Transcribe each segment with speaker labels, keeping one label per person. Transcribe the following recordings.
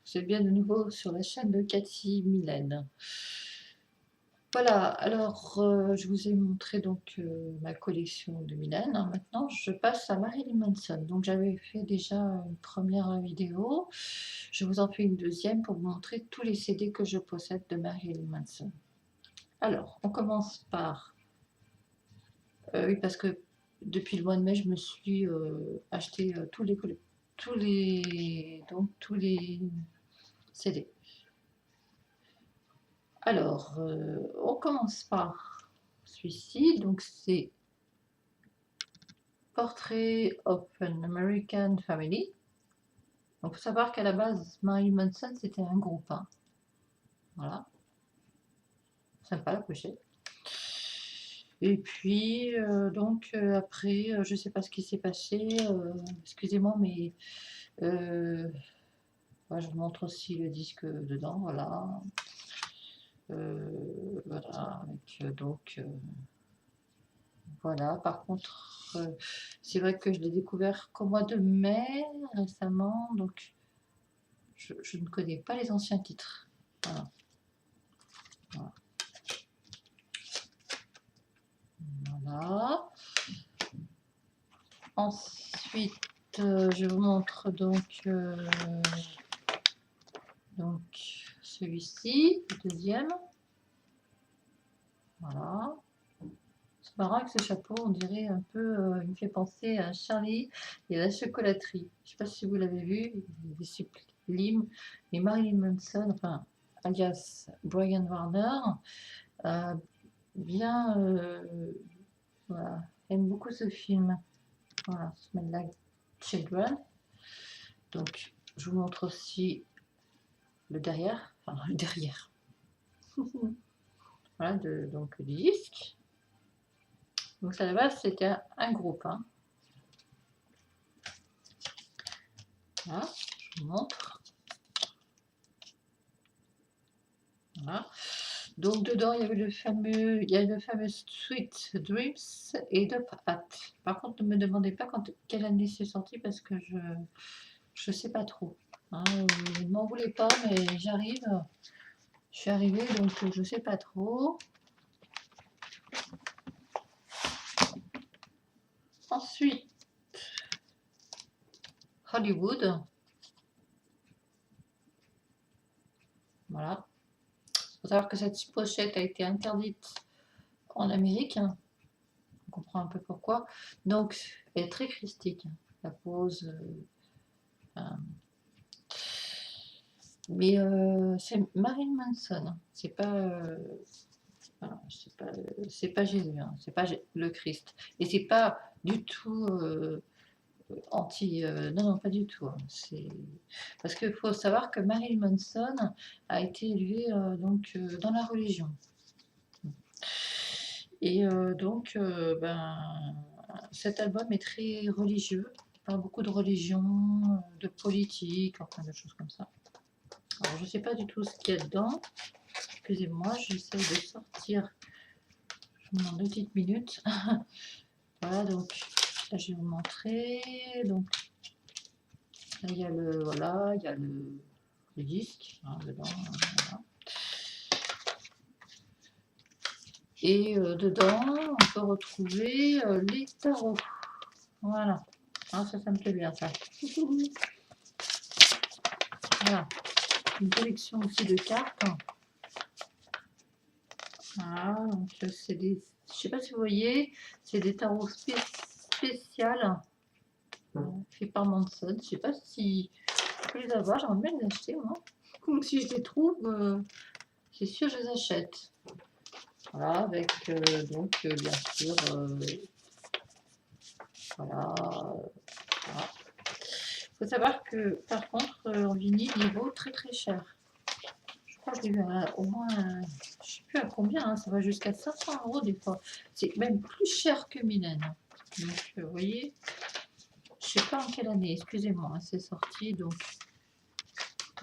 Speaker 1: C'est bien de nouveau sur la chaîne de Cathy Mylène. Voilà, alors je vous ai montré donc ma collection de Mylène. Maintenant, je passe à Marilyn Manson. Donc j'avais fait déjà une première vidéo. Je vous en fais une deuxième pour vous montrer tous les CD que je possède de Marilyn Manson. Alors, on commence par... oui, parce que depuis le mois de mai, je me suis acheté tous les CD. Alors, on commence par celui-ci. Donc, c'est Portrait of an American Family. Donc, il faut savoir qu'à la base, Marilyn Manson, c'était un groupe. Hein. Voilà. Sympa la pochette. Et puis, après, je ne sais pas ce qui s'est passé. Excusez-moi, mais je vous montre aussi le disque dedans. Voilà. Voilà. Avec, voilà. Par contre, c'est vrai que je l'ai découvert qu'au mois de mai récemment. Donc, je ne connais pas les anciens titres. Voilà. Voilà. Voilà. Ensuite, je vous montre donc celui-ci, le deuxième. Voilà. C'est marrant avec ce chapeau, on dirait un peu, il me fait penser à Charlie et à la chocolaterie. Je ne sais pas si vous l'avez vu, il est sublime. Et Marilyn Manson, enfin, alias Brian Warner, bien, voilà, aime beaucoup ce film. Voilà, Smell Like Children. Donc, je vous montre aussi le derrière, enfin le derrière. Voilà, donc du disque. Donc ça, à la base, c'était un groupe. Hein. Voilà, je vous montre. Voilà. Donc dedans, il y a le fameux Sweet Dreams et Dope Hat. Par contre, ne me demandez pas quelle année c'est sorti parce que je sais pas trop. Hein, ne m'en voulez pas, mais j'arrive. Je suis arrivée, donc je sais pas trop. Ensuite, Hollywood. Voilà. Il faut savoir que cette pochette a été interdite en Amérique. Hein. On comprend un peu pourquoi. Donc, elle est très christique. Hein. La pose. Mais c'est Marilyn Manson. Hein. C'est pas. Voilà, c'est pas Jésus. Hein. C'est pas le Christ. Et c'est pas du tout. Non, non, pas du tout. Hein. Parce qu'il faut savoir que Marilyn Manson a été élevé dans la religion. Et cet album est très religieux. Il parle beaucoup de religion, de politique, enfin de choses comme ça. Alors je ne sais pas du tout ce qu'il y a dedans. Excusez-moi, j'essaie de sortir. Je vous demande 2 petites minutes. Voilà, donc là je vais vous montrer. Donc là il y a le disque hein, dedans. Voilà. Et dedans, on peut retrouver les tarots. Voilà. Ah, ça me plaît bien, ça. Voilà. Une collection aussi de cartes. Voilà. Donc, c'est des... Je ne sais pas si vous voyez, c'est des tarots spéciales. Faits par Manson. Je ne sais pas si je peux les avoir. J'aimerais bien les acheter, moi. Donc, si je les trouve, c'est sûr, je les achète. Voilà, avec bien sûr, voilà. Voilà. Il faut savoir que par contre, en vinyle, il vaut très très cher. Je crois que je l'ai vu au moins, je ne sais plus à combien, hein, ça va jusqu'à 500 € des fois. C'est même plus cher que Mylène. Donc, vous voyez, je ne sais pas en quelle année, excusez-moi, hein, c'est sorti, donc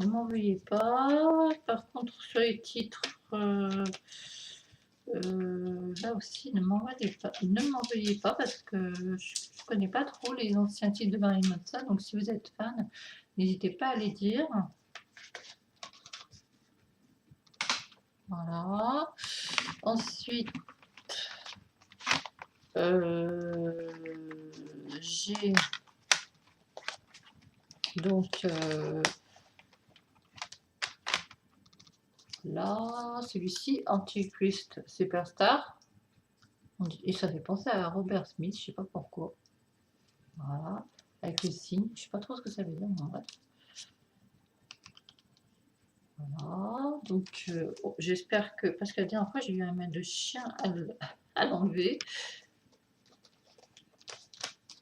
Speaker 1: ne m'en veuillez pas. Par contre, sur les titres, là aussi, ne m'en veuillez pas parce que je ne connais pas trop les anciens titres de Marilyn Manson. Donc, si vous êtes fan, N'hésitez pas à les dire. Voilà. Ensuite, j'ai donc là, celui-ci, Antichrist Superstar. Et ça fait penser à Robert Smith, je sais pas pourquoi. Voilà, avec le signe, je sais pas trop ce que ça veut dire, mais bref. Voilà, donc j'espère que, parce que la dernière fois j'ai eu un main de chien à l'enlever.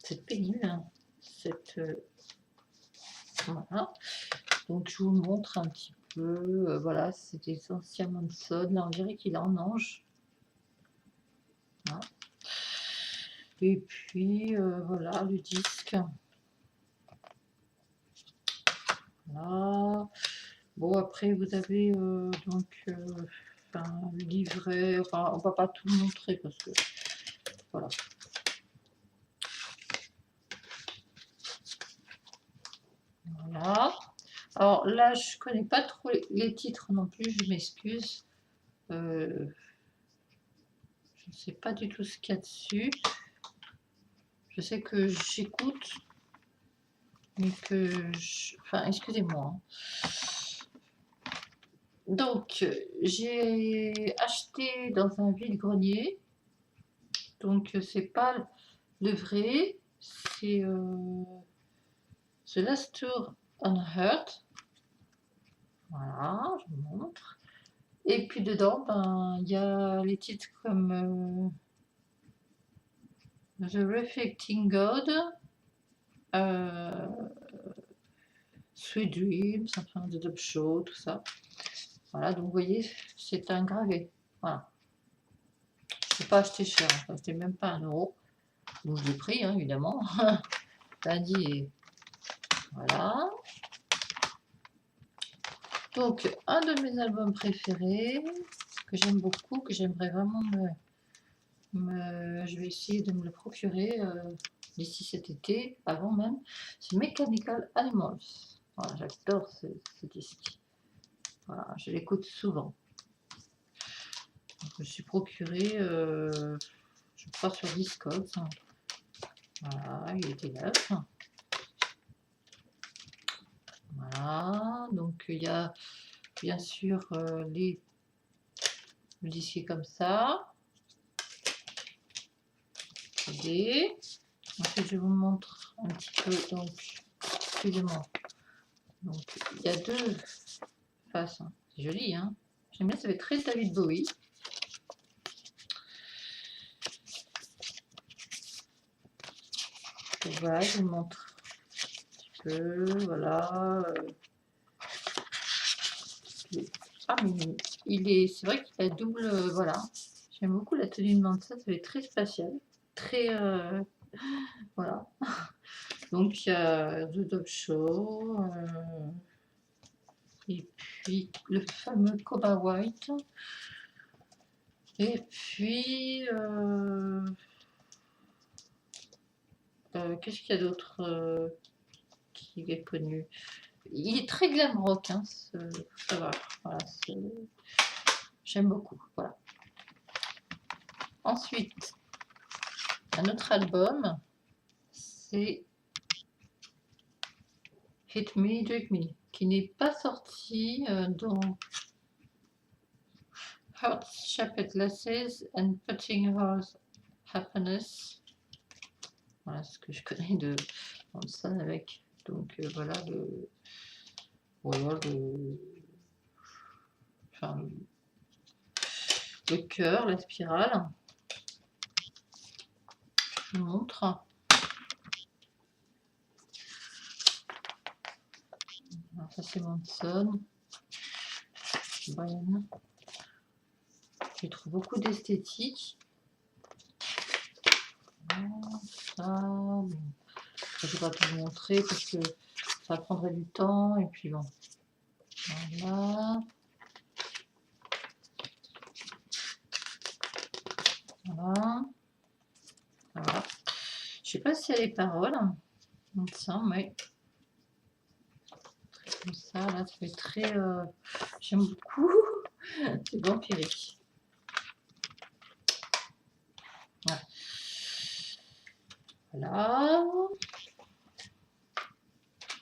Speaker 1: C'est pénible, hein, cette voilà. Donc je vous montre un petit peu, voilà, c'est des anciens Manson, là on dirait qu'il est en ange. Voilà. Et puis voilà le disque. Voilà. Bon, après vous avez donc enfin, le livret, enfin on va pas tout montrer parce que voilà. Voilà. Alors là, je connais pas trop les titres non plus, je m'excuse. Je ne sais pas du tout ce qu'il y a dessus. Je sais que j'écoute, mais que enfin, excusez-moi. Donc, j'ai acheté dans un vide-grenier. Donc, c'est pas le vrai. C'est The Last Tour on Earth. Voilà, je vous montre. Et puis dedans, ben, il y a les titres comme The Reflecting God, Sweet Dreams, enfin, The Dub Show, tout ça. Voilà, donc vous voyez, c'est un gravé. Voilà. Je n'ai pas acheté cher, enfin, c'était même pas 1 euro. Donc je l'ai pris, hein, évidemment. Lundi, voilà. Donc, un de mes albums préférés, que j'aime beaucoup, que j'aimerais vraiment je vais essayer de me le procurer d'ici cet été, avant même, c'est Mechanical Animals. Voilà, j'adore ce disque. Voilà, je l'écoute souvent. Donc, je me suis procuré, je crois, sur Discogs. Voilà, il était neuf. Voilà, donc il y a bien sûr le disque est comme ça. Regardez. Ensuite, je vous montre un petit peu, donc, excusez-moi. Donc, il y a deux faces. Hein. C'est joli, hein. J'aime bien, ça fait très David Bowie. Donc, voilà, je vous montre un petit peu, voilà. Ah, mais c'est vrai qu'il a double, voilà. J'aime beaucoup la tenue de Manson, ça fait très spatial, très, voilà. Donc il y a The Dog Show, et puis le fameux Cobra White, et puis qu'est-ce qu'il y a d'autre qui est connu? Il est très glam rock, hein, ça va, voilà, j'aime beaucoup, voilà. Ensuite, un autre album, c'est Hit Me, Drink Me, qui n'est pas sorti dans Heart Shaped Glasses and Putting Horse Happiness. Voilà ce que je connais de Manson avec. Donc voilà enfin, le cœur, la spirale. Je vous montre. Alors, ça c'est Manson. Brian. Je trouve beaucoup d'esthétique. Ça, je ne vais pas tout vous montrer parce que ça prendrait du temps. Et puis bon, voilà. Voilà. Voilà. Je ne sais pas s'il y a les paroles. Donc ça, mais Comme ça, là, ça fait très... j'aime beaucoup. C'est vampirique. Ouais. Voilà.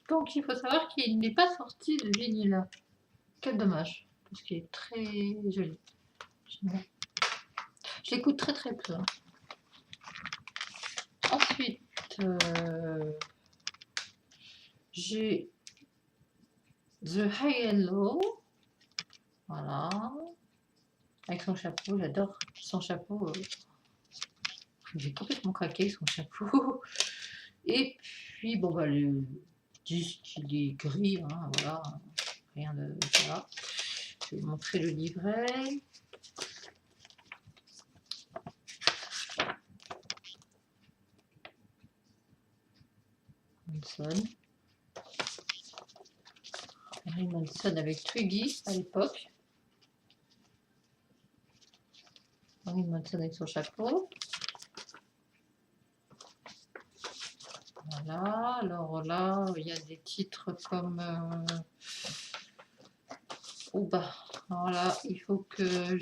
Speaker 1: Donc, il faut savoir qu'il n'est pas sorti de vinyle. Quel dommage, parce qu'il est très joli. Je l'écoute très très peu. Ensuite, j'ai The High and Low. Voilà. Avec son chapeau, j'adore son chapeau. J'ai complètement craqué son chapeau. Et puis, bon, bah, le disque, il est gris, hein, voilà. Rien de. Voilà. Je vais vous montrer le livret. Manson. Harry Manson avec Twiggy à l'époque. Harry Manson avec son chapeau. Voilà, alors là, il y a des titres comme... oh bah, alors là, il faut que...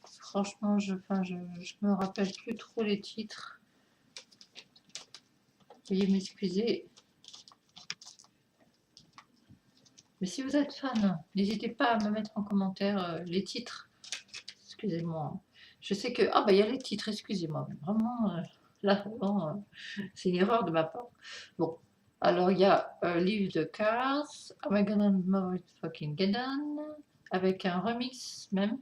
Speaker 1: franchement, je me rappelle plus trop les titres. Veuillez m'excuser. Mais si vous êtes fan, n'hésitez pas à me mettre en commentaire les titres. Excusez-moi. Je sais que... ah bah, il y a les titres, excusez-moi. Vraiment, là, vraiment, c'est une erreur de ma part. Bon. Alors, il y a Leave the Cars, Armageddon Motherfucking Geddon, avec un remix même,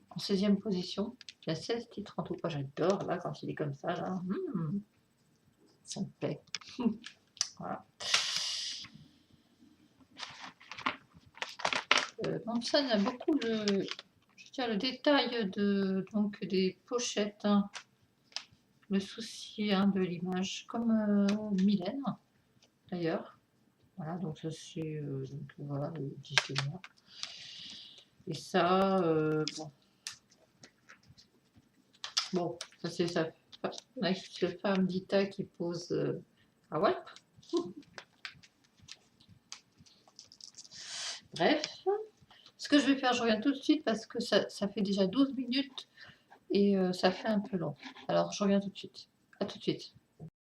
Speaker 1: en 16e position. Il y a 16 titres en tout cas, j'adore, là, quand il est comme ça, là. Ça me plaît. Voilà. Thompson a beaucoup le détail donc, des pochettes, hein, le souci de l'image, comme Mylène, d'ailleurs. Voilà, donc ça c'est voilà, le disque noir. Et ça, bon, ça c'est sa femme Dita qui pose à Walp. Bref, ce que je vais faire, je reviens tout de suite parce que ça fait déjà 12 minutes et ça fait un peu long. Alors je reviens tout de suite. À tout de suite.